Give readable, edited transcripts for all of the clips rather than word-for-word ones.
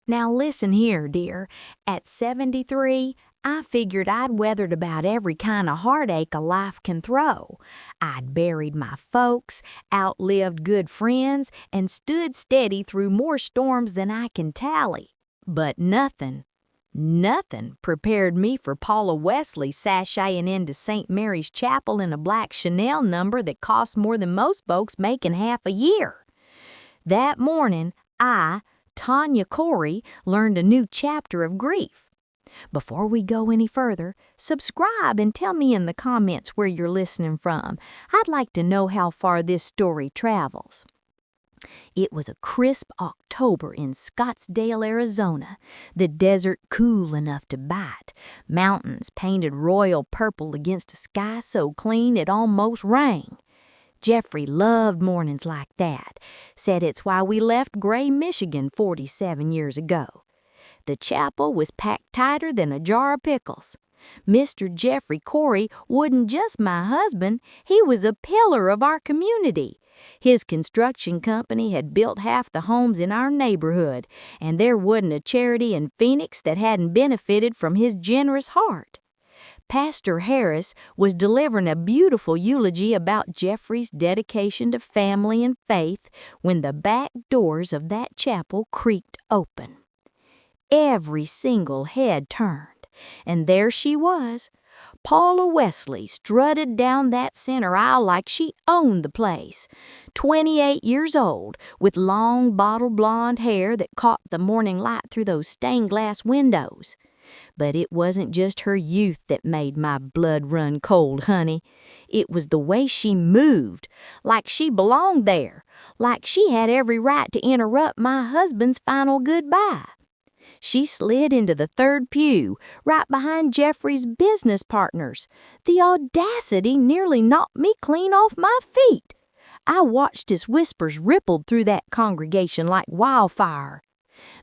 Now listen here, dear. At 73, I figured I'd weathered about every kind of heartache a life can throw. I'd buried my folks, outlived good friends, and stood steady through more storms than I can tally. But nothing prepared me for Paula Wesley sashaying into St. Mary's Chapel in a black Chanel number that costs more than most folks make in half a year. That morning, Tanya Corey, learned a new chapter of grief. Before we go any further, subscribe and tell me in the comments where you're listening from. I'd like to know how far this story travels. It was a crisp October in Scottsdale, Arizona, the desert cool enough to bite, mountains painted royal purple against a sky so clean it almost rang. Jeffrey loved mornings like that, said it's why we left Gray, Michigan 47 years ago. The chapel was packed tighter than a jar of pickles. Mr. Jeffrey Corey wasn't just my husband, he was a pillar of our community. His construction company had built half the homes in our neighborhood, and there wasn't a charity in Phoenix that hadn't benefited from his generous heart. Pastor Harris was delivering a beautiful eulogy about Jeffrey's dedication to family and faith when the back doors of that chapel creaked open. Every single head turned, and there she was. Paula Wesley strutted down that center aisle like she owned the place. 28 years old, with long bottle blonde hair that caught the morning light through those stained glass windows. But it wasn't just her youth that made my blood run cold, honey. It was the way she moved, like she belonged there, like she had every right to interrupt my husband's final goodbye. She slid into the third pew, right behind Jeffrey's business partners. The audacity nearly knocked me clean off my feet. I watched as whispers rippled through that congregation like wildfire.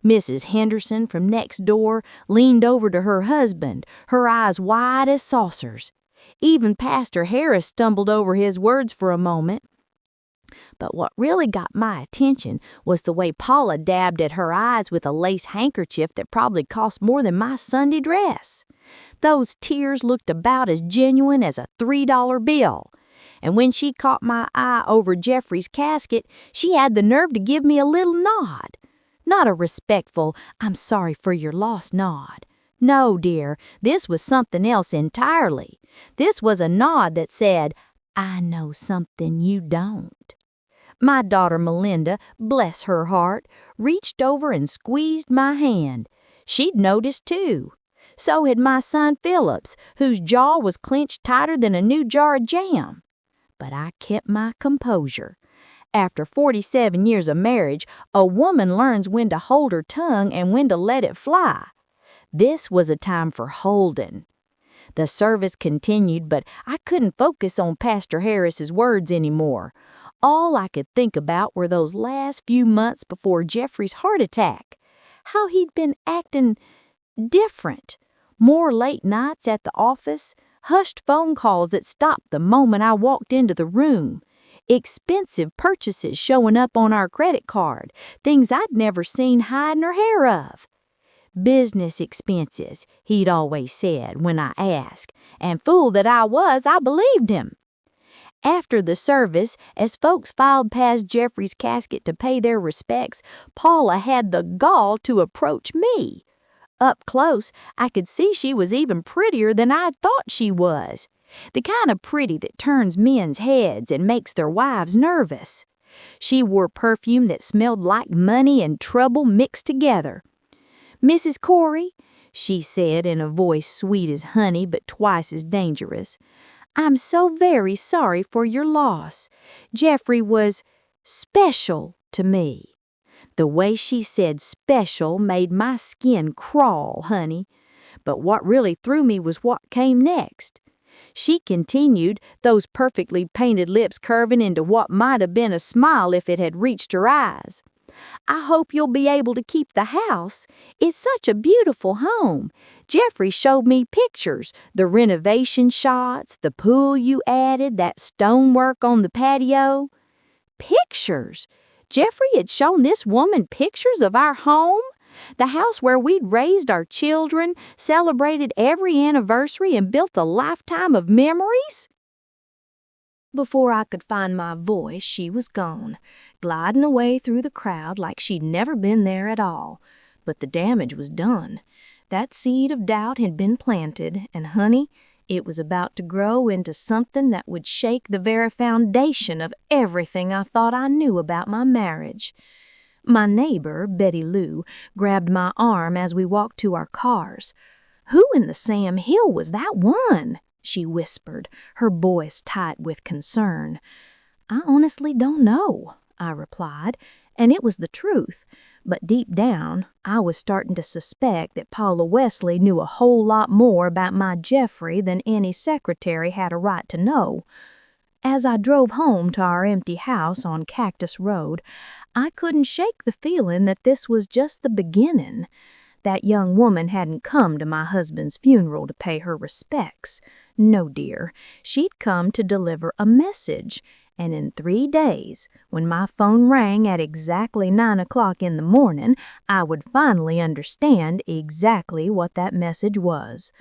Mrs. Henderson from next door leaned over to her husband, her eyes wide as saucers. Even Pastor Harris stumbled over his words for a moment. But what really got my attention was the way Paula dabbed at her eyes with a lace handkerchief that probably cost more than my Sunday dress. Those tears looked about as genuine as a $3 bill. And when she caught my eye over Jeffrey's casket, she had the nerve to give me a little nod. Not a respectful, "I'm sorry for your loss" nod. No, dear, this was something else entirely. This was a nod that said, "I know something you don't." My daughter Melinda, bless her heart, reached over and squeezed my hand. She'd noticed too. So had my son Phillips, whose jaw was clenched tighter than a new jar of jam. But I kept my composure. After 47 years of marriage, a woman learns when to hold her tongue and when to let it fly. This was a time for holding. The service continued, but I couldn't focus on Pastor Harris's words anymore. All I could think about were those last few months before Jeffrey's heart attack. How he'd been acting different. More late nights at the office, hushed phone calls that stopped the moment I walked into the room. Expensive purchases showing up on our credit card, things I'd never seen hide nor hair of. Business expenses, he'd always said when I asked, and fool that I was, I believed him. After the service, as folks filed past Jeffrey's casket to pay their respects, Paula had the gall to approach me. Up close, I could see she was even prettier than I thought she was. The kind of pretty that turns men's heads and makes their wives nervous. She wore perfume that smelled like money and trouble mixed together. "Mrs. Corey," she said in a voice sweet as honey but twice as dangerous, "I'm so very sorry for your loss. Jeffrey was special to me." The way she said special made my skin crawl, honey. But what really threw me was what came next. She continued, those perfectly painted lips curving into what might have been a smile if it had reached her eyes. "I hope you'll be able to keep the house. It's such a beautiful home. Jeffrey showed me pictures, the renovation shots, the pool you added, that stonework on the patio." Pictures? Jeffrey had shown this woman pictures of our home? The house where we'd raised our children, celebrated every anniversary, and built a lifetime of memories?" Before I could find my voice, she was gone, gliding away through the crowd like she'd never been there at all. But the damage was done. That seed of doubt had been planted, and honey, it was about to grow into something that would shake the very foundation of everything I thought I knew about my marriage. My neighbor, Betty Lou, grabbed my arm as we walked to our cars. "Who in the Sam Hill was that one?" she whispered, her voice tight with concern. "I honestly don't know," I replied, and it was the truth. But deep down, I was starting to suspect that Paula Wesley knew a whole lot more about my Jeffrey than any secretary had a right to know. As I drove home to our empty house on Cactus Road, I couldn't shake the feeling that this was just the beginning. That young woman hadn't come to my husband's funeral to pay her respects. No, dear, she'd come to deliver a message, and in 3 days, when my phone rang at exactly 9 o'clock in the morning, I would finally understand exactly what that message was.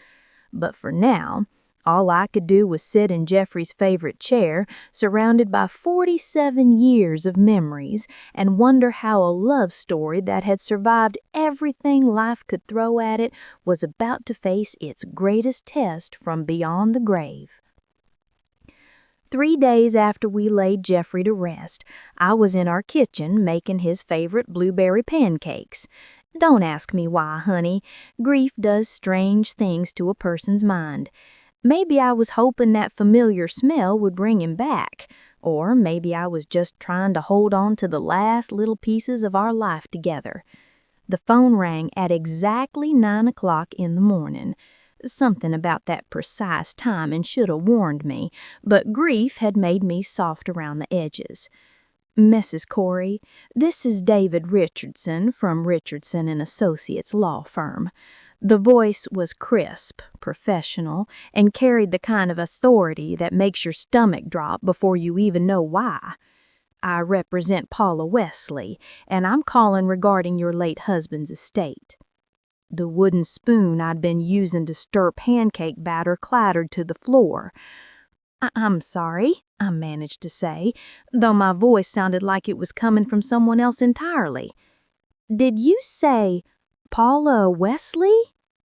But for now, all I could do was sit in Jeffrey's favorite chair, surrounded by 47 years of memories, and wonder how a love story that had survived everything life could throw at it was about to face its greatest test from beyond the grave. 3 days after we laid Jeffrey to rest, I was in our kitchen making his favorite blueberry pancakes. Don't ask me why, honey. Grief does strange things to a person's mind. Maybe I was hoping that familiar smell would bring him back, or maybe I was just trying to hold on to the last little pieces of our life together. The phone rang at exactly 9 o'clock in the morning. Something about that precise timing should have warned me, but grief had made me soft around the edges. "Mrs. Corey, this is David Richardson from Richardson and Associates law firm." The voice was crisp, professional, and carried the kind of authority that makes your stomach drop before you even know why. "I represent Paula Wesley, and I'm calling regarding your late husband's estate." The wooden spoon I'd been using to stir pancake batter clattered to the floor. I'm sorry," I managed to say, though my voice sounded like it was coming from someone else entirely. "Did you say Paula Wesley?"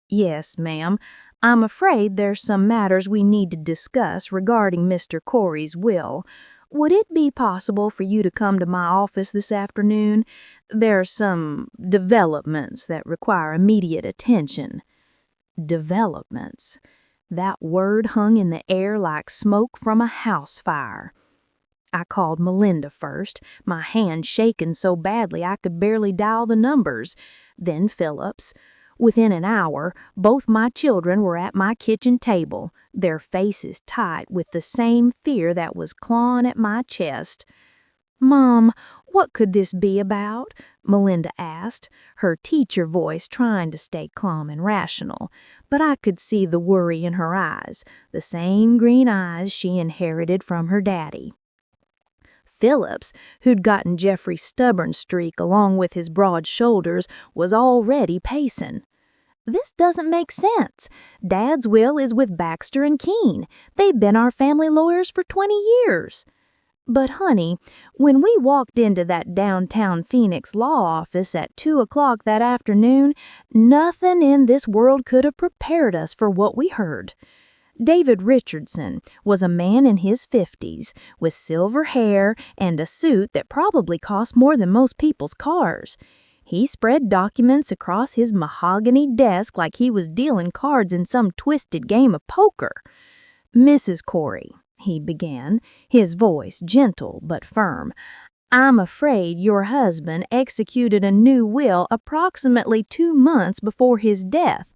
"Yes, ma'am. I'm afraid there's some matters we need to discuss regarding Mr. Corey's will. Would it be possible for you to come to my office this afternoon? There are some developments that require immediate attention." Developments. That word hung in the air like smoke from a house fire. I called Melinda first, my hand shaking so badly I could barely dial the numbers. Then Phillips. Within an hour, both my children were at my kitchen table, their faces tight with the same fear that was clawing at my chest. "Mom, what could this be about?" Melinda asked, her teacher voice trying to stay calm and rational, but I could see the worry in her eyes, the same green eyes she inherited from her daddy. Phillips, who'd gotten Jeffrey's stubborn streak along with his broad shoulders, was already pacing. "This doesn't make sense. Dad's will is with Baxter and Keene. They've been our family lawyers for 20 years. "But, honey, when we walked into that downtown Phoenix law office at 2 o'clock that afternoon, nothing in this world could have prepared us for what we heard. David Richardson was a man in his 50s with silver hair and a suit that probably cost more than most people's cars. He spread documents across his mahogany desk like he was dealing cards in some twisted game of poker. "Mrs. Corey," he began, his voice gentle but firm, "I'm afraid your husband executed a new will approximately 2 months before his death.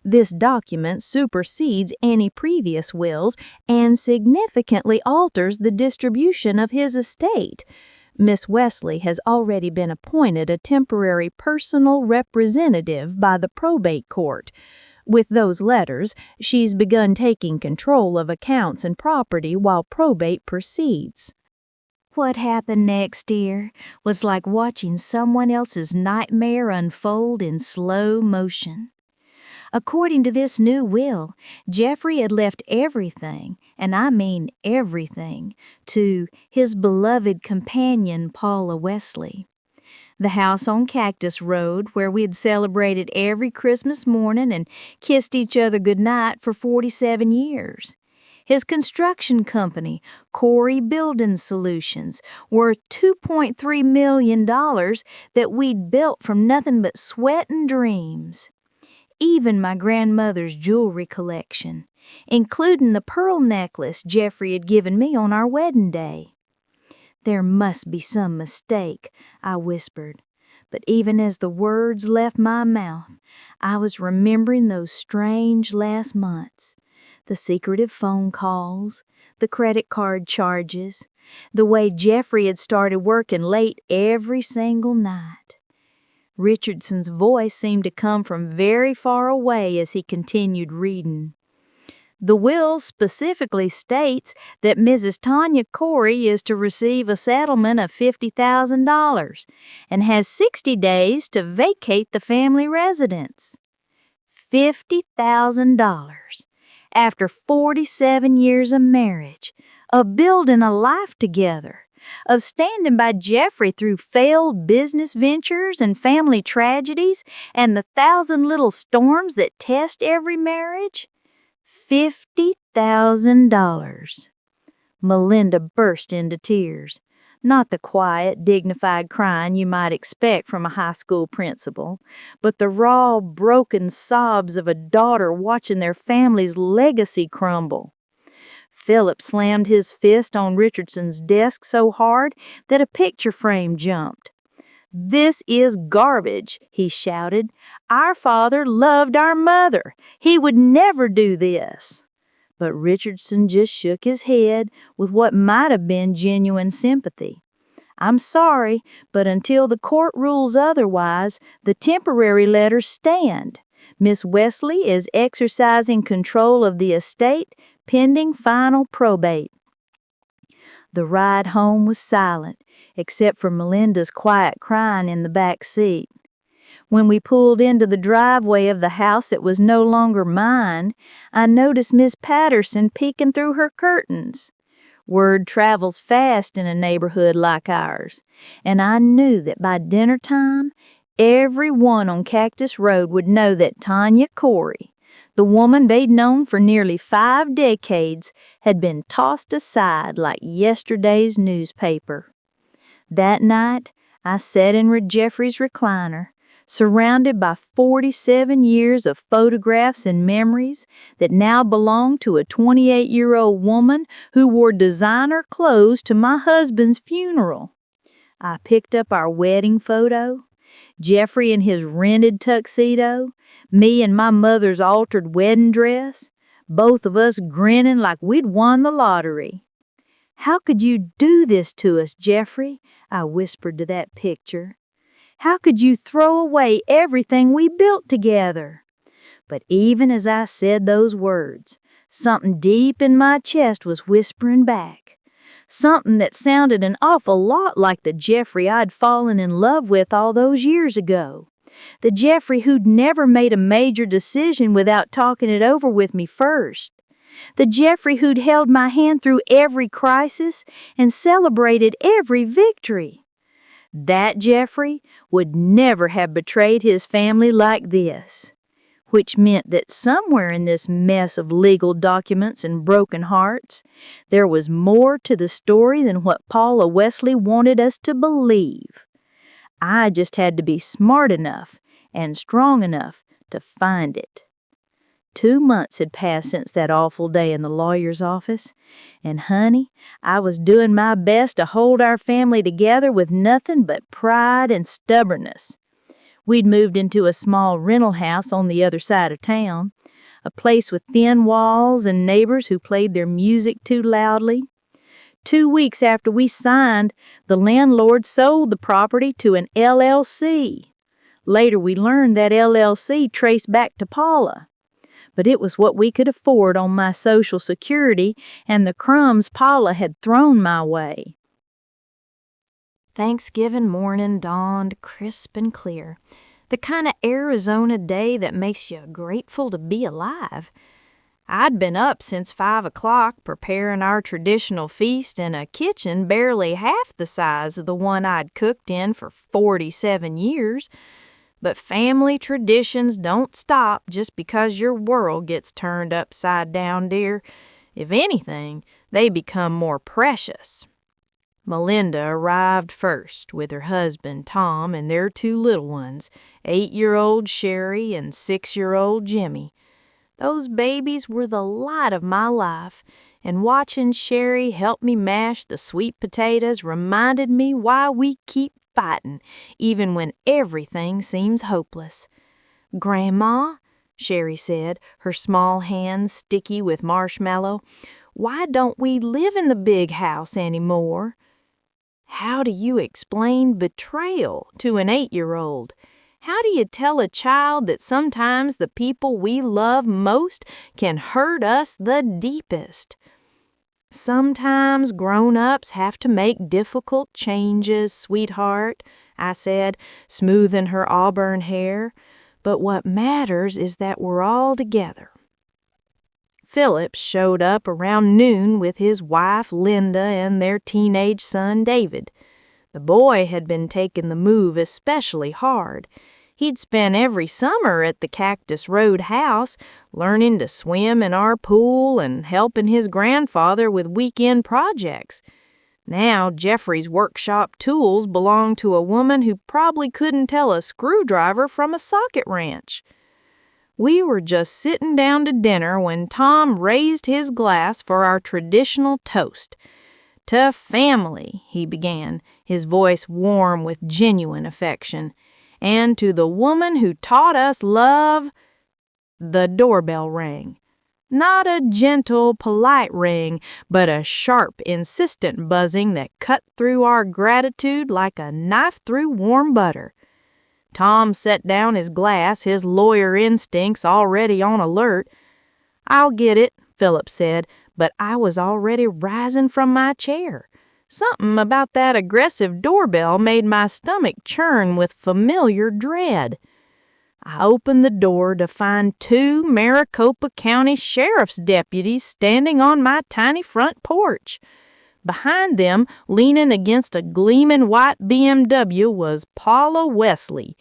This document supersedes any previous wills and significantly alters the distribution of his estate. Miss Wesley has already been appointed a temporary personal representative by the probate court. With those letters, she's begun taking control of accounts and property while probate proceeds." What happened next, dear, was like watching someone else's nightmare unfold in slow motion. According to this new will, Jeffrey had left everything, and I mean everything, to his beloved companion, Paula Wesley. The house on Cactus Road, where we had celebrated every Christmas morning and kissed each other goodnight for 47 years. His construction company, Corey Building Solutions, worth $2.3 million that we'd built from nothing but sweat and dreams. Even my grandmother's jewelry collection, including the pearl necklace Jeffrey had given me on our wedding day. "There must be some mistake," I whispered. But even as the words left my mouth, I was remembering those strange last months. The secretive phone calls, the credit card charges, the way Jeffrey had started working late every single night. Richardson's voice seemed to come from very far away as he continued reading. "The will specifically states that Mrs. Tanya Corey is to receive a settlement of $50,000 and has 60 days to vacate the family residence." $50,000 after 47 years of marriage, of building a life together, of standing by Jeffrey through failed business ventures and family tragedies and the 1,000 little storms that test every marriage. $50,000. Melinda burst into tears. Not the quiet, dignified crying you might expect from a high school principal, but the raw, broken sobs of a daughter watching their family's legacy crumble. Philip slammed his fist on Richardson's desk so hard that a picture frame jumped. "This is garbage," he shouted. "Our father loved our mother. He would never do this." But Richardson just shook his head with what might have been genuine sympathy. "I'm sorry, but until the court rules otherwise, the temporary letters stand. Miss Wesley is exercising control of the estate pending final probate." The ride home was silent, except for Melinda's quiet crying in the back seat. When we pulled into the driveway of the house that was no longer mine, I noticed Miss Patterson peeking through her curtains. Word travels fast in a neighborhood like ours, and I knew that by dinner time, everyone on Cactus Road would know that Tanya Corey, the woman they'd known for nearly 5 decades, had been tossed aside like yesterday's newspaper. That night, I sat in Jeffrey's recliner, surrounded by 47 years of photographs and memories that now belonged to a 28-year-old woman who wore designer clothes to my husband's funeral. I picked up our wedding photo, Jeffrey in his rented tuxedo, me in my mother's altered wedding dress, both of us grinning like we'd won the lottery. "How could you do this to us, Jeffrey?" I whispered to that picture. "How could you throw away everything we built together?" But even as I said those words, something deep in my chest was whispering back. Something that sounded an awful lot like the Jeffrey I'd fallen in love with all those years ago. The Jeffrey who'd never made a major decision without talking it over with me first. The Jeffrey who'd held my hand through every crisis and celebrated every victory. That Jeffrey would never have betrayed his family like this. Which meant that somewhere in this mess of legal documents and broken hearts, there was more to the story than what Paula Wesley wanted us to believe. I just had to be smart enough and strong enough to find it. 2 months had passed since that awful day in the lawyer's office, and honey, I was doing my best to hold our family together with nothing but pride and stubbornness. We'd moved into a small rental house on the other side of town, a place with thin walls and neighbors who played their music too loudly. 2 weeks after we signed, the landlord sold the property to an LLC. Later we learned that LLC traced back to Paula. But it was what we could afford on my Social Security and the crumbs Paula had thrown my way. Thanksgiving morning dawned crisp and clear, the kind of Arizona day that makes you grateful to be alive. I'd been up since 5 o'clock preparing our traditional feast in a kitchen barely half the size of the one I'd cooked in for 47 years. But family traditions don't stop just because your world gets turned upside down, dear. If anything, they become more precious. Melinda arrived first with her husband, Tom, and their 2 little ones, 8-year-old Sherry and 6-year-old Jimmy. Those babies were the light of my life, and watching Sherry help me mash the sweet potatoes reminded me why we keep fighting, even when everything seems hopeless. "Grandma," Sherry said, her small hands sticky with marshmallow, "why don't we live in the big house anymore?" How do you explain betrayal to an 8-year-old? How do you tell a child that sometimes the people we love most can hurt us the deepest? "Sometimes grown-ups have to make difficult changes, sweetheart," I said, smoothing her auburn hair. "But what matters is that we're all together." Phillips showed up around noon with his wife Linda and their teenage son David. The boy had been taking the move especially hard. He'd spent every summer at the Cactus Road house, learning to swim in our pool and helping his grandfather with weekend projects. Now Jeffrey's workshop tools belonged to a woman who probably couldn't tell a screwdriver from a socket wrench. We were just sitting down to dinner when Tom raised his glass for our traditional toast. "To family," he began, his voice warm with genuine affection, "and to the woman who taught us love." The doorbell rang. Not a gentle, polite ring, but a sharp, insistent buzzing that cut through our gratitude like a knife through warm butter. Tom set down his glass, his lawyer instincts already on alert. "I'll get it," Philip said, but I was already rising from my chair. Something about that aggressive doorbell made my stomach churn with familiar dread. I opened the door to find 2 Maricopa County Sheriff's deputies standing on my tiny front porch. Behind them, leaning against a gleaming white BMW, was Paula Wesley.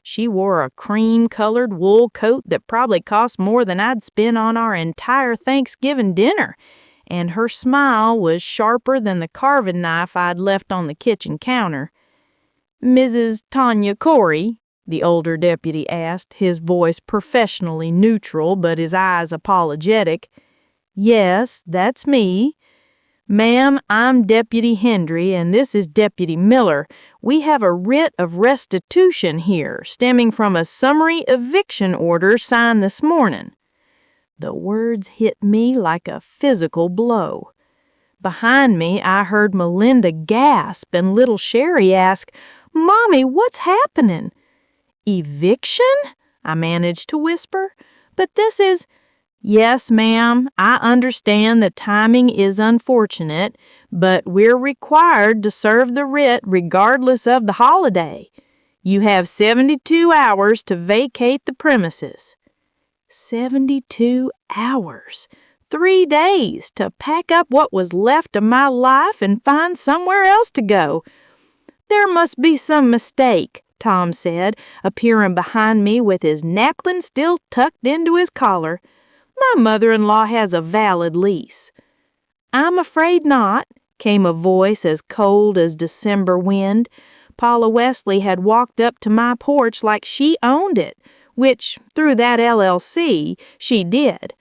She wore a cream-colored wool coat that probably cost more than I'd spent on our entire Thanksgiving dinner, and her smile was sharper than the carving knife I'd left on the kitchen counter. "Mrs. Tanya Corey?" the older deputy asked, his voice professionally neutral but his eyes apologetic. "Yes, that's me." "Ma'am, I'm Deputy Hendry, and this is Deputy Miller. We have a writ of restitution here, stemming from a summary eviction order signed this morning." The words hit me like a physical blow. Behind me, I heard Melinda gasp and little Sherry ask, "Mommy, what's happening?" "Eviction?" I managed to whisper. "But this is—" "Yes, ma'am, I understand the timing is unfortunate, but we're required to serve the writ regardless of the holiday. You have 72 hours to vacate the premises." 72 hours. 3 days to pack up what was left of my life and find somewhere else to go. "There must be some mistake," Tom said, appearing behind me with his napkin still tucked into his collar. "My mother-in-law has a valid lease." "I'm afraid not," came a voice as cold as December wind. Paula Wesley had walked up to my porch like she owned it, which, through that LLC, she did.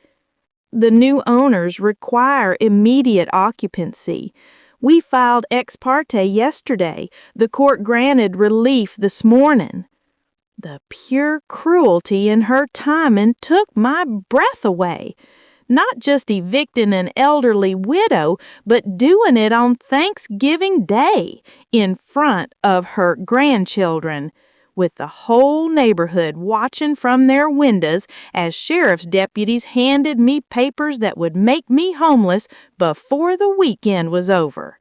"The new owners require immediate occupancy. We filed ex parte yesterday. The court granted relief this morning." The pure cruelty in her timing took my breath away. Not just evicting an elderly widow, but doing it on Thanksgiving Day in front of her grandchildren, with the whole neighborhood watching from their windows as sheriff's deputies handed me papers that would make me homeless before the weekend was over.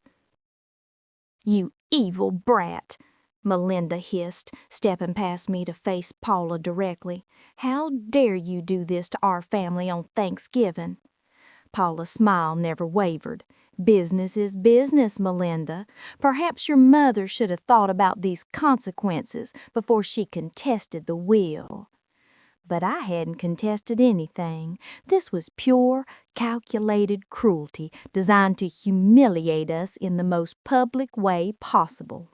"You evil brat," Melinda hissed, stepping past me to face Paula directly. "How dare you do this to our family on Thanksgiving?" Paula's smile never wavered. "Business is business, Melinda. Perhaps your mother should have thought about these consequences before she contested the will." But I hadn't contested anything. This was pure, calculated cruelty designed to humiliate us in the most public way possible.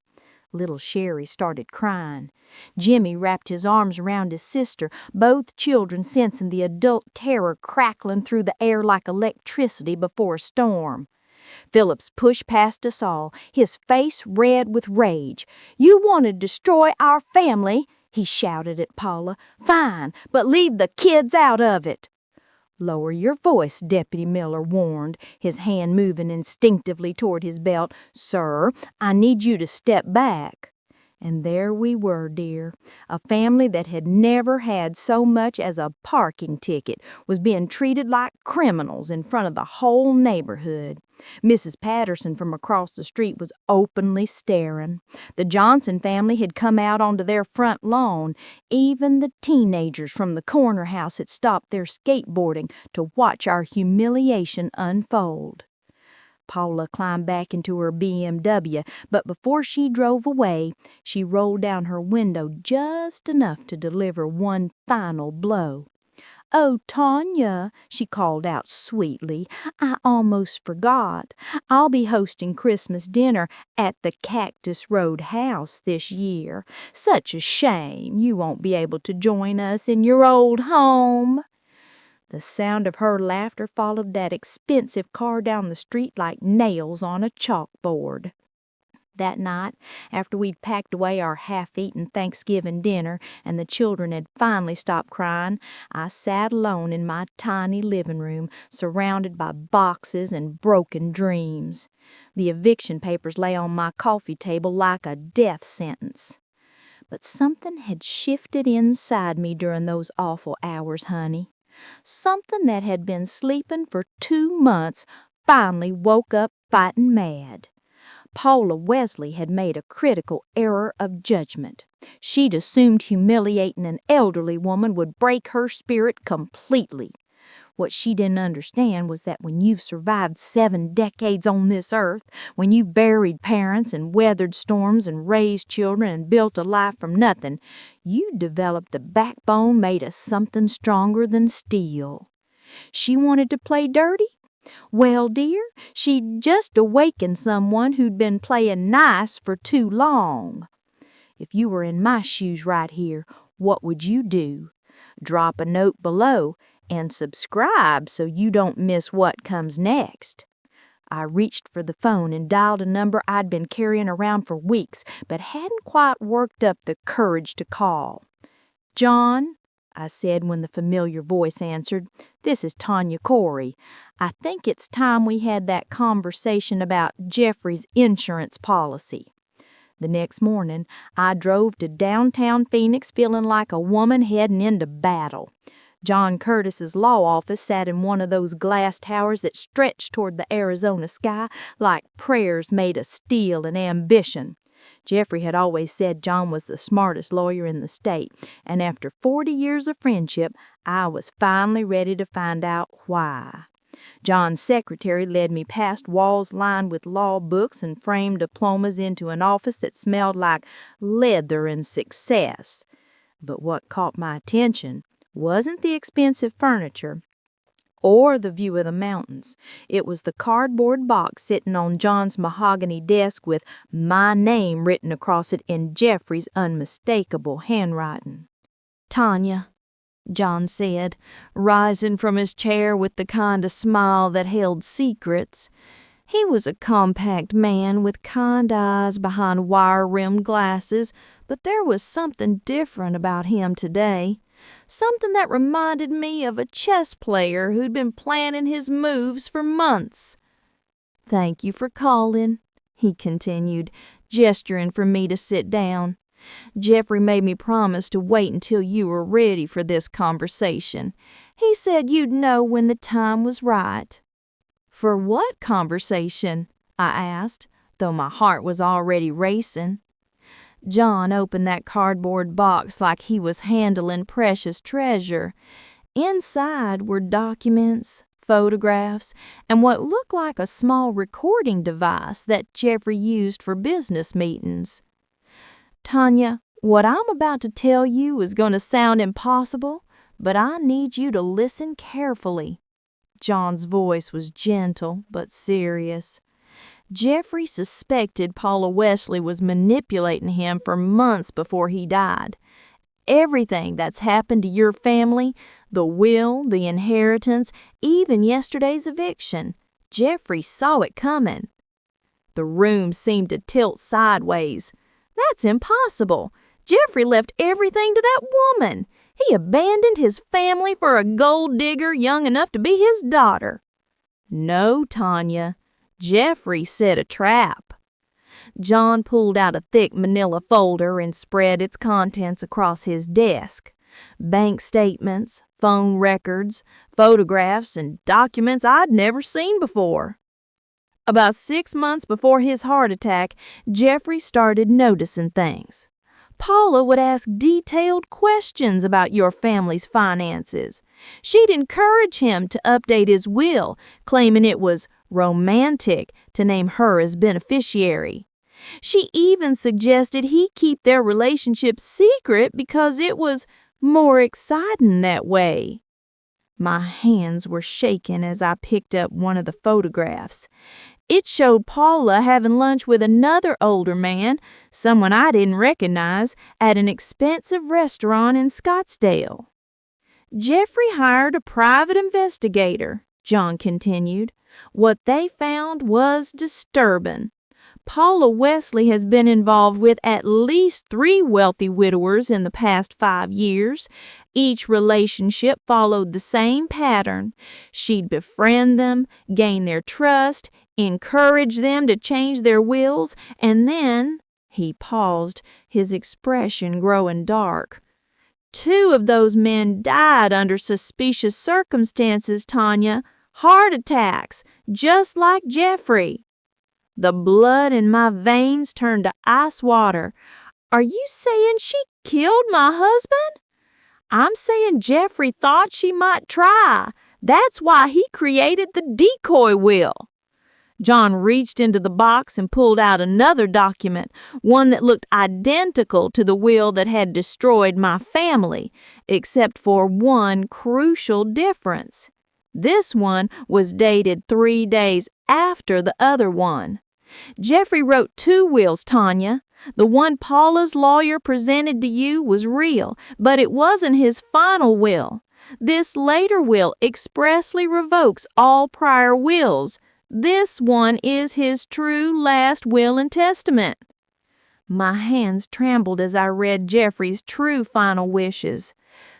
Little Sherry started crying. Jimmy wrapped his arms around his sister, both children sensing the adult terror crackling through the air like electricity before a storm. Phillips pushed past us all, his face red with rage. "You want to destroy our family," he shouted at Paula. "Fine, but leave the kids out of it." "Lower your voice," Deputy Miller warned, his hand moving instinctively toward his belt. "Sir, I need you to step back." And there we were, dear. A family that had never had so much as a parking ticket was being treated like criminals in front of the whole neighborhood. Mrs. Patterson from across the street was openly staring. The Johnson family had come out onto their front lawn. Even the teenagers from the corner house had stopped their skateboarding to watch our humiliation unfold. Paula climbed back into her BMW, but before she drove away, she rolled down her window just enough to deliver one final blow. "Oh, Tanya," she called out sweetly, "I almost forgot. I'll be hosting Christmas dinner at the Cactus Road house this year. Such a shame you won't be able to join us in your old home." The sound of her laughter followed that expensive car down the street like nails on a chalkboard. That night, after we'd packed away our half-eaten Thanksgiving dinner and the children had finally stopped crying, I sat alone in my tiny living room, surrounded by boxes and broken dreams. The eviction papers lay on my coffee table like a death sentence. But something had shifted inside me during those awful hours, honey. Something that had been sleeping for 2 months finally woke up fighting mad. Paula Wesley had made a critical error of judgment. She'd assumed humiliating an elderly woman would break her spirit completely. What she didn't understand was that when you've survived 7 decades on this earth, when you've buried parents and weathered storms and raised children and built a life from nothing, you developed a backbone made of something stronger than steel. She wanted to play dirty? Well, dear, she'd just awakened someone who'd been playing nice for too long. If you were in my shoes right here, what would you do? Drop a note below and subscribe so you don't miss what comes next. I reached for the phone and dialed a number I'd been carrying around for weeks but hadn't quite worked up the courage to call. "John," I said when the familiar voice answered, "this is Tanya Corey. I think it's time we had that conversation about Jeffrey's insurance policy." The next morning, I drove to downtown Phoenix feeling like a woman heading into battle. John Curtis's law office sat in one of those glass towers that stretched toward the Arizona sky like prayers made of steel and ambition. Jeffrey had always said John was the smartest lawyer in the state, and after 40 years of friendship, I was finally ready to find out why. John's secretary led me past walls lined with law books and framed diplomas into an office that smelled like leather and success. But what caught my attention wasn't the expensive furniture or the view of the mountains. It was the cardboard box sitting on John's mahogany desk with my name written across it in Jeffrey's unmistakable handwriting. "Tanya," John said, rising from his chair with the kind of smile that held secrets. He was a compact man with kind eyes behind wire-rimmed glasses, but there was something different about him today. Something that reminded me of a chess player who'd been planning his moves for months. "Thank you for calling," he continued, gesturing for me to sit down. "Jeffrey made me promise to wait until you were ready for this conversation. He said you'd know when the time was right." "For what conversation?" I asked, though my heart was already racing. John opened that cardboard box like he was handling precious treasure. Inside were documents, photographs, and what looked like a small recording device that Jeffrey used for business meetings. Tanya, what I'm about to tell you is going to sound impossible, but I need you to listen carefully. John's voice was gentle but serious. Jeffrey suspected Paula Wesley was manipulating him for months before he died. Everything that's happened to your family, the will, the inheritance, even yesterday's eviction, Jeffrey saw it coming. The room seemed to tilt sideways. That's impossible. Jeffrey left everything to that woman. He abandoned his family for a gold digger young enough to be his daughter. No, Tanya. Jeffrey set a trap. John pulled out a thick manila folder and spread its contents across his desk. Bank statements, phone records, photographs, and documents I'd never seen before. About 6 months before his heart attack, Jeffrey started noticing things. Paula would ask detailed questions about your family's finances. She'd encourage him to update his will, claiming it was romantic to name her as beneficiary. She even suggested he keep their relationship secret because it was more exciting that way. My hands were shaking as I picked up one of the photographs. It showed Paula having lunch with another older man, someone I didn't recognize, at an expensive restaurant in Scottsdale. Jeffrey hired a private investigator, John continued. What they found was disturbing. Paula Wesley has been involved with at least 3 wealthy widowers in the past 5 years. Each relationship followed the same pattern. She'd befriend them, gain their trust, encourage them to change their wills, and then, he paused, his expression growing dark. 2 of those men died under suspicious circumstances, Tanya. Heart attacks, just like Jeffrey. The blood in my veins turned to ice water. Are you saying she killed my husband? I'm saying Jeffrey thought she might try. That's why he created the decoy will. John reached into the box and pulled out another document, one that looked identical to the will that had destroyed my family, except for one crucial difference. This one was dated 3 days after the other one. Jeffrey wrote 2 wills, Tanya. The one Paula's lawyer presented to you was real, but it wasn't his final will. This later will expressly revokes all prior wills. This one is his true last will and testament. My hands trembled as I read Jeffrey's true final wishes.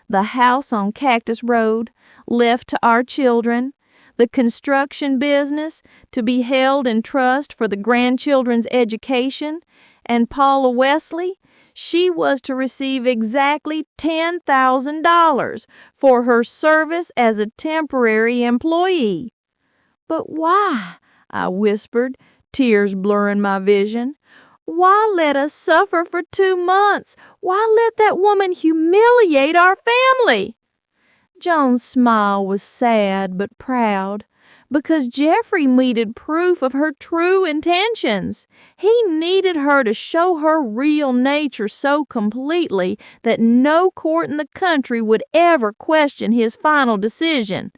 The house on Cactus Road, left to our children. The construction business, to be held in trust for the grandchildren's education. And Paula Wesley, she was to receive exactly $10,000 for her service as a temporary employee. But why? I whispered, tears blurring my vision. Why let us suffer for 2 months? Why let that woman humiliate our family? Joan's smile was sad but proud, because Jeffrey needed proof of her true intentions. He needed her to show her real nature so completely that no court in the country would ever question his final decision.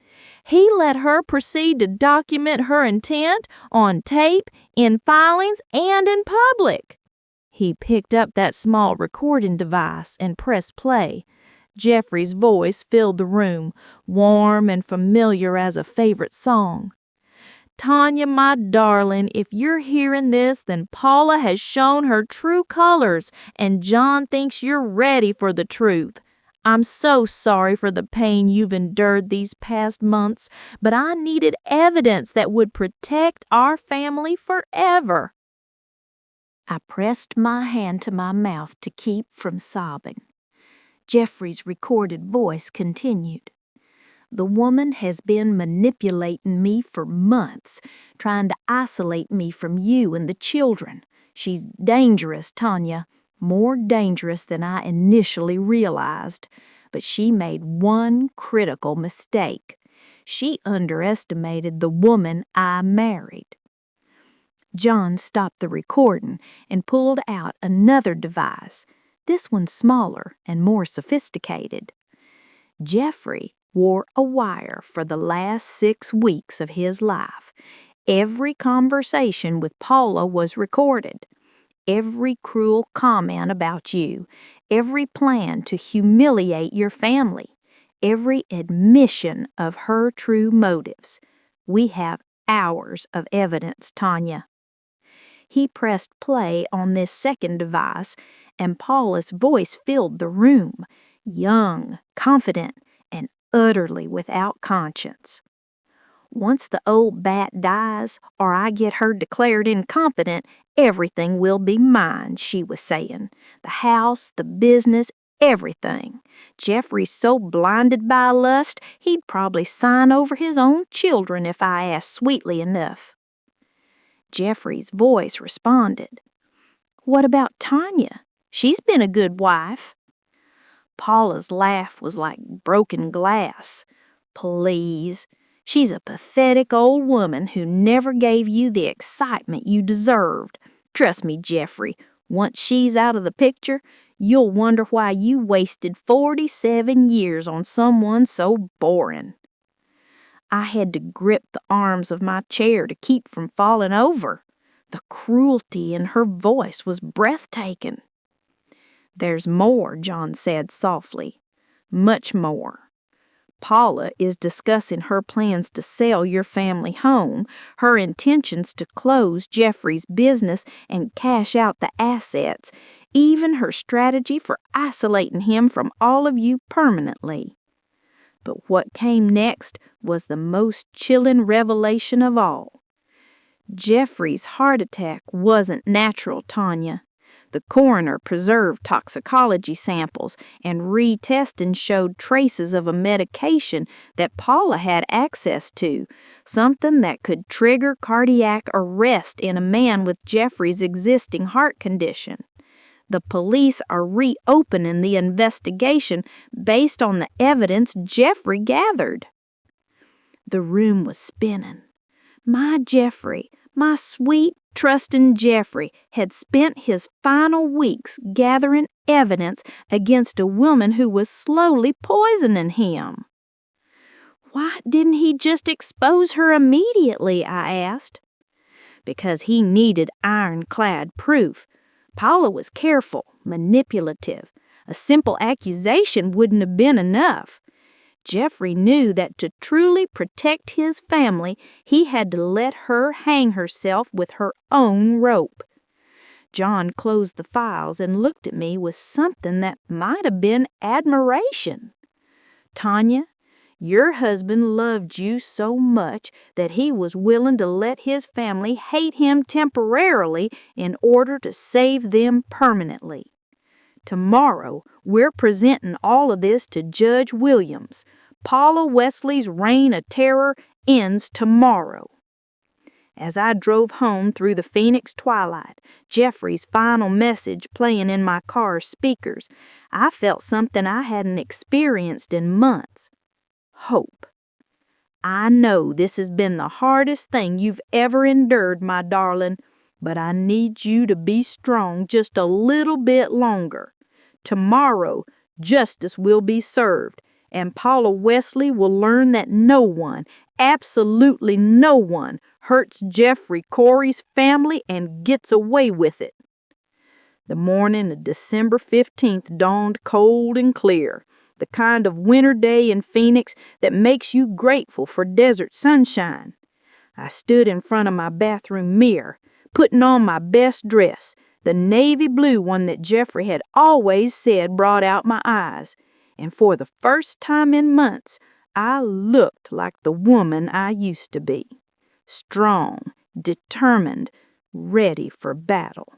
He let her proceed to document her intent on tape, in filings, and in public. He picked up that small recording device and pressed play. Jeffrey's voice filled the room, warm and familiar as a favorite song. Tanya, my darling, if you're hearing this, then Paula has shown her true colors, and John thinks you're ready for the truth. I'm so sorry for the pain you've endured these past months, but I needed evidence that would protect our family forever. I pressed my hand to my mouth to keep from sobbing. Jeffrey's recorded voice continued. The woman has been manipulating me for months, trying to isolate me from you and the children. She's dangerous, Tanya, more dangerous than I initially realized. But she made one critical mistake. She underestimated the woman I married. John stopped the recording and pulled out another device, this one smaller and more sophisticated. Jeffrey wore a wire for the last 6 weeks of his life. Every conversation with Paula was recorded. Every cruel comment about you, every plan to humiliate your family, every admission of her true motives. We have hours of evidence, Tanya. He pressed play on this second device, and Paula's voice filled the room, young, confident, and utterly without conscience. Once the old bat dies, or I get her declared incompetent, everything will be mine, she was saying. The house, the business, everything. Jeffrey's so blinded by lust, he'd probably sign over his own children if I asked sweetly enough. Jeffrey's voice responded. What about Tanya? She's been a good wife. Paula's laugh was like broken glass. Please. She's a pathetic old woman who never gave you the excitement you deserved. Trust me, Jeffrey, once she's out of the picture, you'll wonder why you wasted 47 years on someone so boring. I had to grip the arms of my chair to keep from falling over. The cruelty in her voice was breathtaking. There's more, John said softly. Much more. Paula is discussing her plans to sell your family home, her intentions to close Jeffrey's business and cash out the assets, even her strategy for isolating him from all of you permanently. But what came next was the most chilling revelation of all. Jeffrey's heart attack wasn't natural, Tanya. The coroner preserved toxicology samples, and retesting showed traces of a medication that Paula had access to, something that could trigger cardiac arrest in a man with Jeffrey's existing heart condition. The police are reopening the investigation based on the evidence Jeffrey gathered. The room was spinning. My Jeffrey, my sweet, trusting Jeffrey, had spent his final weeks gathering evidence against a woman who was slowly poisoning him. Why didn't he just expose her immediately, I asked. Because he needed ironclad proof. Paula was careful, manipulative. A simple accusation wouldn't have been enough. Jeffrey knew that to truly protect his family, he had to let her hang herself with her own rope. John closed the files and looked at me with something that might have been admiration. Tanya, your husband loved you so much that he was willing to let his family hate him temporarily in order to save them permanently. Tomorrow, we're presenting all of this to Judge Williams. Paula Wesley's reign of terror ends tomorrow. As I drove home through the Phoenix twilight, Jeffrey's final message playing in my car's speakers, I felt something I hadn't experienced in months. Hope. I know this has been the hardest thing you've ever endured, my darling, but I need you to be strong just a little bit longer. Tomorrow, justice will be served, and Paula Wesley will learn that no one, absolutely no one, hurts Jeffrey Corey's family and gets away with it. The morning of December 15th dawned cold and clear, the kind of winter day in Phoenix that makes you grateful for desert sunshine. I stood in front of my bathroom mirror, putting on my best dress, the navy blue one that Jeffrey had always said brought out my eyes, and for the first time in months, I looked like the woman I used to be. Strong, determined, ready for battle.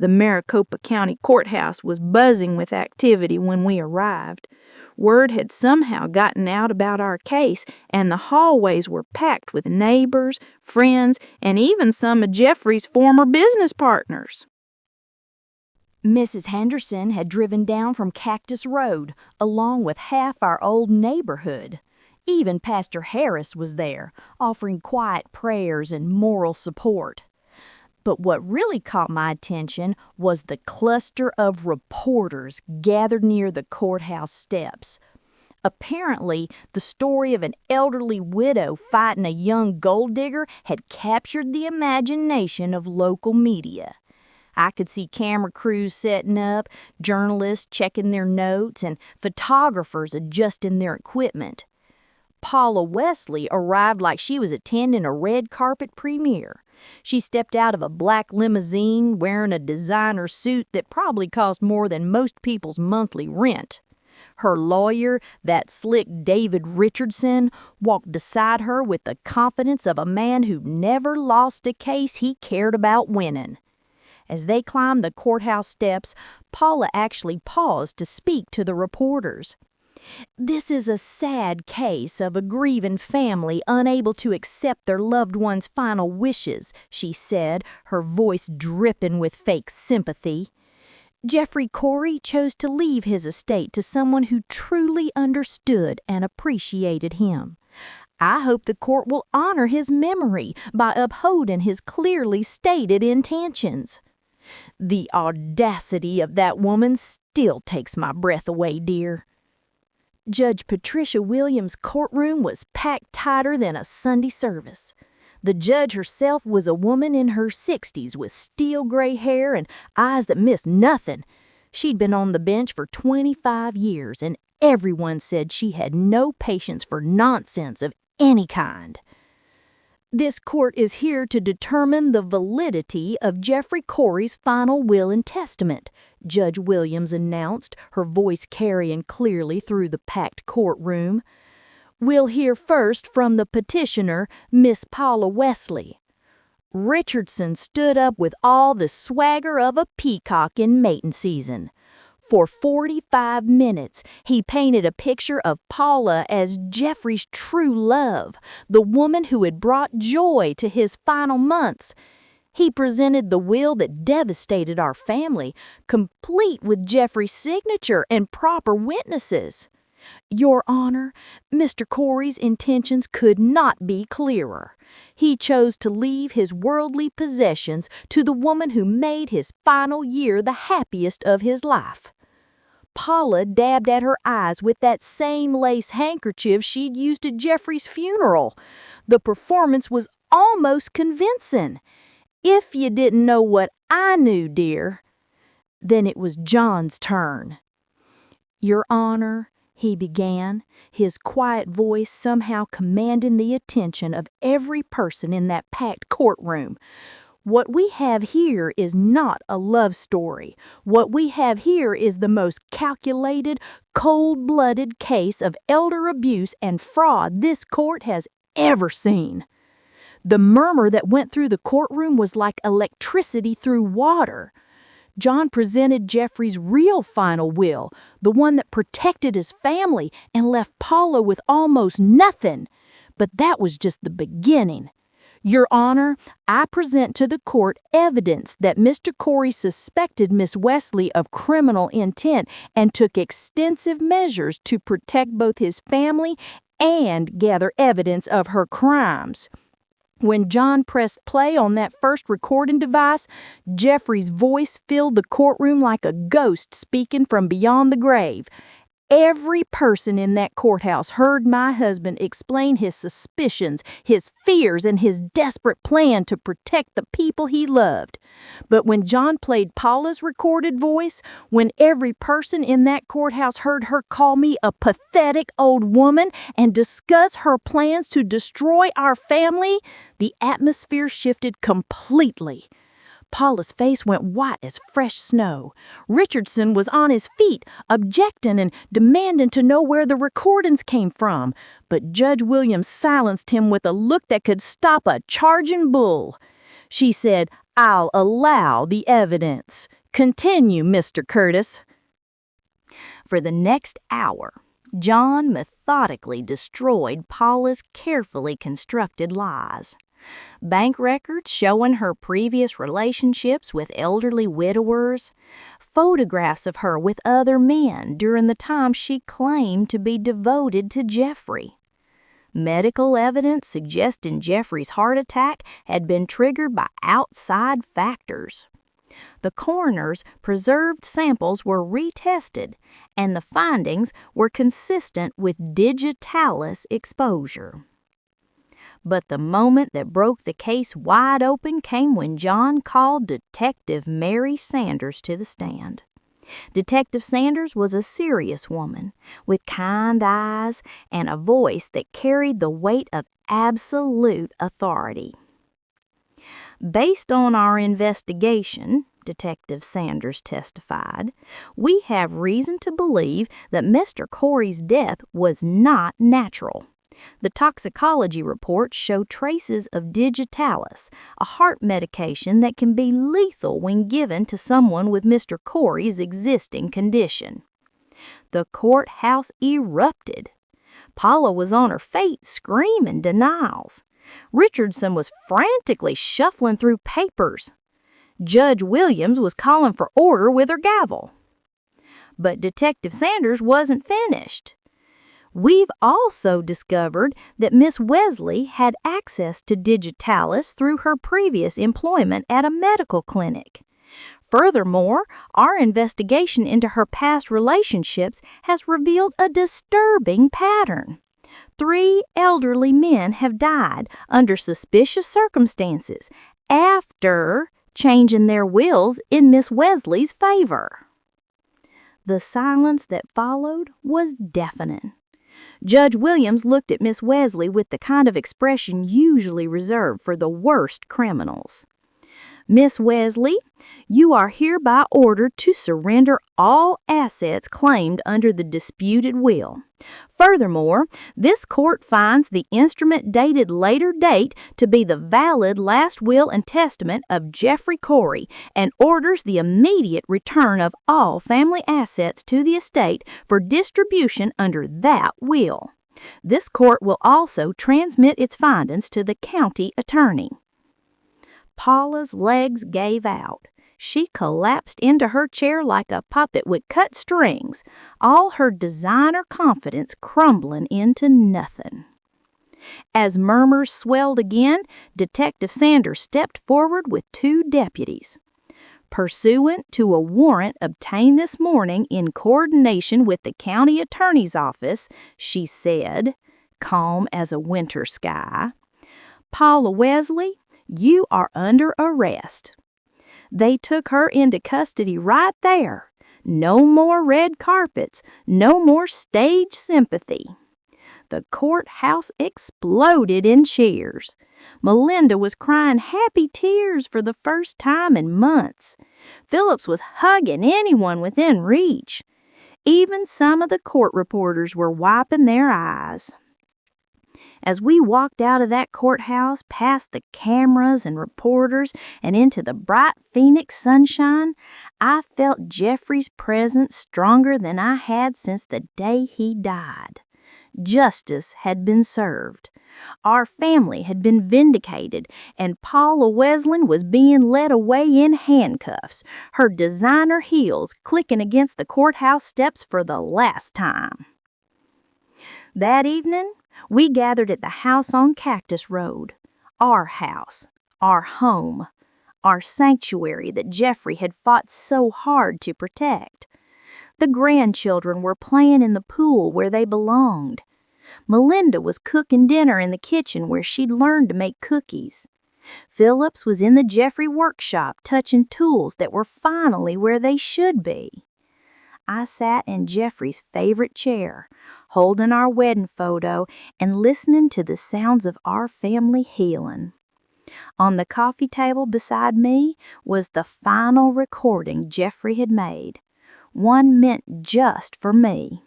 The Maricopa County Courthouse was buzzing with activity when we arrived. Word had somehow gotten out about our case, and the hallways were packed with neighbors, friends, and even some of Jeffrey's former business partners. Mrs. Henderson had driven down from Cactus Road, along with half our old neighborhood. Even Pastor Harris was there, offering quiet prayers and moral support. But what really caught my attention was the cluster of reporters gathered near the courthouse steps. Apparently, the story of an elderly widow fighting a young gold digger had captured the imagination of local media. I could see camera crews setting up, journalists checking their notes, and photographers adjusting their equipment. Paula Wesley arrived like she was attending a red carpet premiere. She stepped out of a black limousine wearing a designer suit that probably cost more than most people's monthly rent. Her lawyer, that slick David Richardson, walked beside her with the confidence of a man who never lost a case he cared about winning. As they climbed the courthouse steps, Paula actually paused to speak to the reporters. "This is a sad case of a grieving family unable to accept their loved one's final wishes," she said, her voice dripping with fake sympathy. "Jeffrey Corey chose to leave his estate to someone who truly understood and appreciated him. I hope the court will honor his memory by upholding his clearly stated intentions." The audacity of that woman still takes my breath away, dear. Judge Patricia Williams' courtroom was packed tighter than a Sunday service. The judge herself was a woman in her 60s with steel gray hair and eyes that missed nothing. She'd been on the bench for 25 years, and everyone said she had no patience for nonsense of any kind. "This court is here to determine the validity of Jeffrey Corey's final will and testament," Judge Williams announced, her voice carrying clearly through the packed courtroom. "We'll hear first from the petitioner, Miss Paula Wesley." Richardson stood up with all the swagger of a peacock in mating season. For 45 minutes, he painted a picture of Paula as Jeffrey's true love, the woman who had brought joy to his final months. He presented the will that devastated our family, complete with Jeffrey's signature and proper witnesses. "Your Honor, Mr. Corey's intentions could not be clearer. He chose to leave his worldly possessions to the woman who made his final year the happiest of his life." Paula dabbed at her eyes with that same lace handkerchief she'd used at Jeffrey's funeral. The performance was almost convincing. If you didn't know what I knew, dear. Then it was John's turn. "Your Honor," he began, his quiet voice somehow commanding the attention of every person in that packed courtroom. "What we have here is not a love story. What we have here is the most calculated, cold-blooded case of elder abuse and fraud this court has ever seen." The murmur that went through the courtroom was like electricity through water. John presented Jeffrey's real final will, the one that protected his family and left Paula with almost nothing. But that was just the beginning. "Your Honor, I present to the court evidence that Mr. Corey suspected Miss Wesley of criminal intent and took extensive measures to protect both his family and gather evidence of her crimes." When John pressed play on that first recording device, Jeffrey's voice filled the courtroom like a ghost speaking from beyond the grave. Every person in that courthouse heard my husband explain his suspicions, his fears, and his desperate plan to protect the people he loved. But when John played Paula's recorded voice, when every person in that courthouse heard her call me a pathetic old woman and discuss her plans to destroy our family, the atmosphere shifted completely. Paula's face went white as fresh snow. Richardson was on his feet, objecting and demanding to know where the recordings came from. But Judge Williams silenced him with a look that could stop a charging bull. She said, I'll allow the evidence. Continue, Mr. Curtis. For the next hour, John methodically destroyed Paula's carefully constructed lies. Bank records showing her previous relationships with elderly widowers, photographs of her with other men during the time she claimed to be devoted to Jeffrey. Medical evidence suggesting Jeffrey's heart attack had been triggered by outside factors. The coroner's preserved samples were retested, and the findings were consistent with digitalis exposure. But the moment that broke the case wide open came when John called Detective Mary Sanders to the stand. Detective Sanders was a serious woman with kind eyes and a voice that carried the weight of absolute authority. Based on our investigation, Detective Sanders testified, we have reason to believe that Mr. Corey's death was not natural. The toxicology reports show traces of digitalis, a heart medication that can be lethal when given to someone with Mr. Corey's existing condition. The courthouse erupted. Paula was on her feet screaming denials. Richardson was frantically shuffling through papers. Judge Williams was calling for order with her gavel. But Detective Sanders wasn't finished. We've also discovered that Miss Wesley had access to digitalis through her previous employment at a medical clinic. Furthermore, our investigation into her past relationships has revealed a disturbing pattern. 3 elderly men have died under suspicious circumstances after changing their wills in Miss Wesley's favor. The silence that followed was deafening. Judge Williams looked at Miss Wesley with the kind of expression usually reserved for the worst criminals. Miss Wesley, you are hereby ordered to surrender all assets claimed under the disputed will. Furthermore, this court finds the instrument dated later date to be the valid last will and testament of Jeffrey Corey and orders the immediate return of all family assets to the estate for distribution under that will. This court will also transmit its findings to the county attorney. Paula's legs gave out. She collapsed into her chair like a puppet with cut strings, all her designer confidence crumbling into nothing. As murmurs swelled again, Detective Sanders stepped forward with 2 deputies. Pursuant to a warrant obtained this morning in coordination with the county attorney's office, she said, calm as a winter sky, Paula Wesley, you are under arrest. They took her into custody right there. No more red carpets, no more stage sympathy. The courthouse exploded in cheers. Melinda was crying happy tears for the first time in months. Phillips was hugging anyone within reach. Even some of the court reporters were wiping their eyes. As we walked out of that courthouse, past the cameras and reporters, and into the bright Phoenix sunshine, I felt Jeffrey's presence stronger than I had since the day he died. Justice had been served. Our family had been vindicated, and Paula Wesley was being led away in handcuffs, her designer heels clicking against the courthouse steps for the last time. That evening, we gathered at the house on Cactus Road, our house, our home, our sanctuary that Jeffrey had fought so hard to protect. The grandchildren were playing in the pool where they belonged. Melinda was cooking dinner in the kitchen where she'd learned to make cookies. Phillips was in the Jeffrey workshop touching tools that were finally where they should be. I sat in Jeffrey's favorite chair, holding our wedding photo and listening to the sounds of our family healing. On the coffee table beside me was the final recording Jeffrey had made, one meant just for me.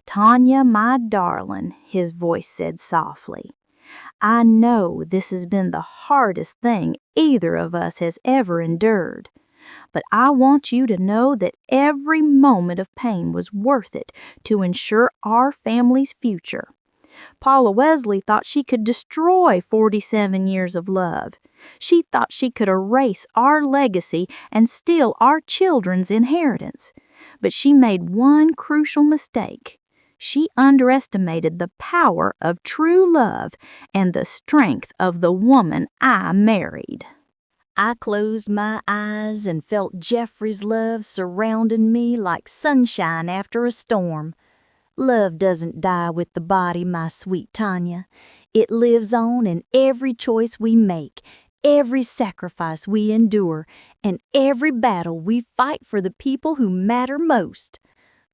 Tanya, my darling, his voice said softly, I know this has been the hardest thing either of us has ever endured. But I want you to know that every moment of pain was worth it to ensure our family's future. Paula Wesley thought she could destroy 47 years of love. She thought she could erase our legacy and steal our children's inheritance. But she made one crucial mistake. She underestimated the power of true love and the strength of the woman I married. I closed my eyes and felt Jeffrey's love surrounding me like sunshine after a storm. Love doesn't die with the body, my sweet Tanya. It lives on in every choice we make, every sacrifice we endure, and every battle we fight for the people who matter most.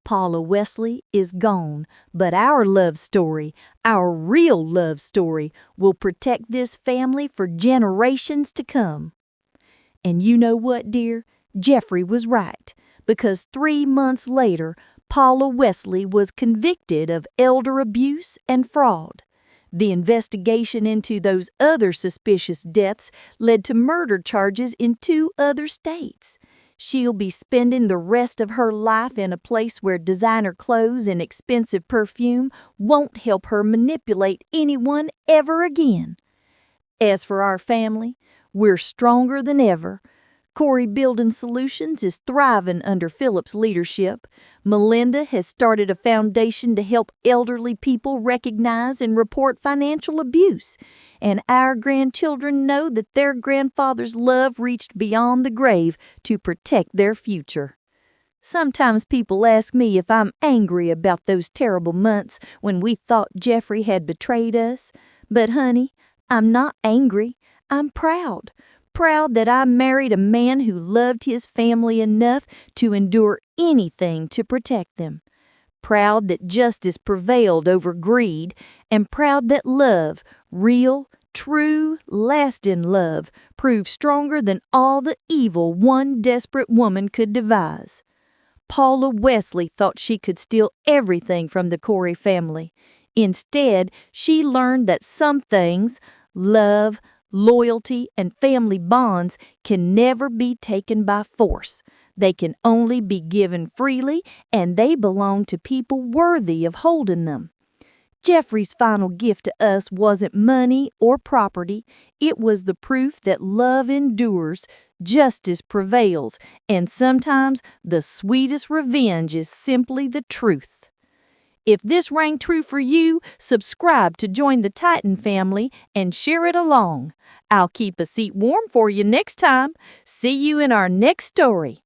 Paula Wesley is gone, but our love story, our real love story, will protect this family for generations to come. And you know what, dear? Jeffrey was right, because 3 months later, Paula Wesley was convicted of elder abuse and fraud. The investigation into those other suspicious deaths led to murder charges in 2 other states. She'll be spending the rest of her life in a place where designer clothes and expensive perfume won't help her manipulate anyone ever again. As for our family, we're stronger than ever. Corey Building Solutions is thriving under Philip's leadership. Melinda has started a foundation to help elderly people recognize and report financial abuse. And our grandchildren know that their grandfather's love reached beyond the grave to protect their future. Sometimes people ask me if I'm angry about those terrible months when we thought Jeffrey had betrayed us. But honey, I'm not angry. I'm proud. Proud that I married a man who loved his family enough to endure anything to protect them. Proud that justice prevailed over greed, and proud that love, real, true, lasting love, proved stronger than all the evil one desperate woman could devise. Paula Wesley thought she could steal everything from the Corey family. Instead, she learned that some things, love, loyalty, and family bonds, can never be taken by force. They can only be given freely, and they belong to people worthy of holding them. Jeffrey's final gift to us wasn't money or property. It was the proof that love endures, justice prevails, and sometimes the sweetest revenge is simply the truth. If this rang true for you, subscribe to join the Titan family and share it along. I'll keep a seat warm for you next time. See you in our next story.